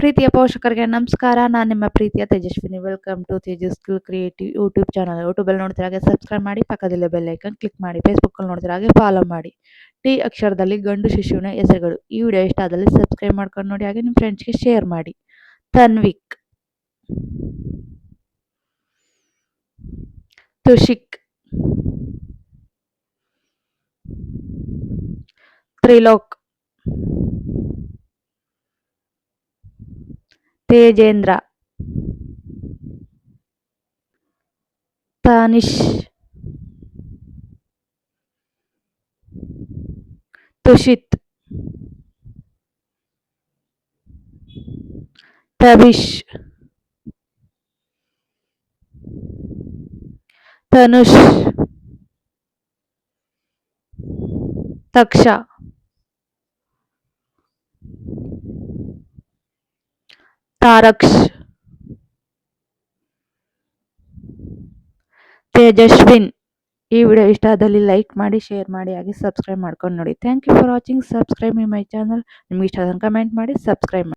ಪ್ರೀತಿಯ ಪೋಷಕರಿಗೆ ನಮಸ್ಕಾರ. ನಾನು ನಿಮ್ಮ ಪ್ರೀತಿಯ Tejaswini. Welcome to Tejas skill creative YouTube channel. ಯೂಟ್ಯೂಬಲ್ಲಿ ನೋಡ್ತಿರೋ ಹಾಗೆ ಸಬ್ಸ್ಕ್ರೈಬ್ ಮಾಡಿ, ಪಕ್ಕದಲ್ಲೇ ಬೆಲ್ ಐಕನ್ ಕ್ಲಿಕ್ ಮಾಡಿ. ಫೇಸ್ಬುಕ್ಕಲ್ಲಿ ನೋಡ್ತಿರೋ ಹಾಗೆ ಫಾಲೋ ಮಾಡಿ. ಟಿ ಅಕ್ಷರದಲ್ಲಿ ಗಂಡು ಶಿಶುವಿನ ಹೆಸರುಗಳು. ಈ ವಿಡಿಯೋ ಇಷ್ಟ ಆದಲ್ಲಿ ಸಬ್ಸ್ಕ್ರೈಬ್ ಮಾಡ್ಕೊಂಡು ನೋಡಿ, ಹಾಗೆ ನಿಮ್ಮ ಫ್ರೆಂಡ್ಸ್ಗೆ ಶೇರ್ ಮಾಡಿ. ತನ್ವಿಕ್, ತುಷಿಕ್, ತ್ರಿಲೋಕ್, ತೇಜೇಂದ್ರ, ತಾನಿಶ್, ತುಷಿತ್, ತಬಿಶ್, ತನುಷ್, ತಕ್ಷ, ತಾರಕ್ಷ್, ತೇಜಸ್ವಿನ್. ಈ ವಿಡಿಯೋ ಇಷ್ಟ ಆದಲ್ಲಿ ಲೈಕ್ ಮಾಡಿ, ಶೇರ್ ಮಾಡಿ, ಹಾಗೆ ಸಬ್ಸ್ಕ್ರೈಬ್ ಮಾಡ್ಕೊಂಡು ನೋಡಿ. Thank you for watching. Subscribe my channel. ನಿಮ್ಗೆ ಇಷ್ಟ ಆದ್ರೆ ಕಮೆಂಟ್ ಮಾಡಿ, ಸಬ್ಸ್ಕ್ರೈಬ್ ಮಾಡಿ.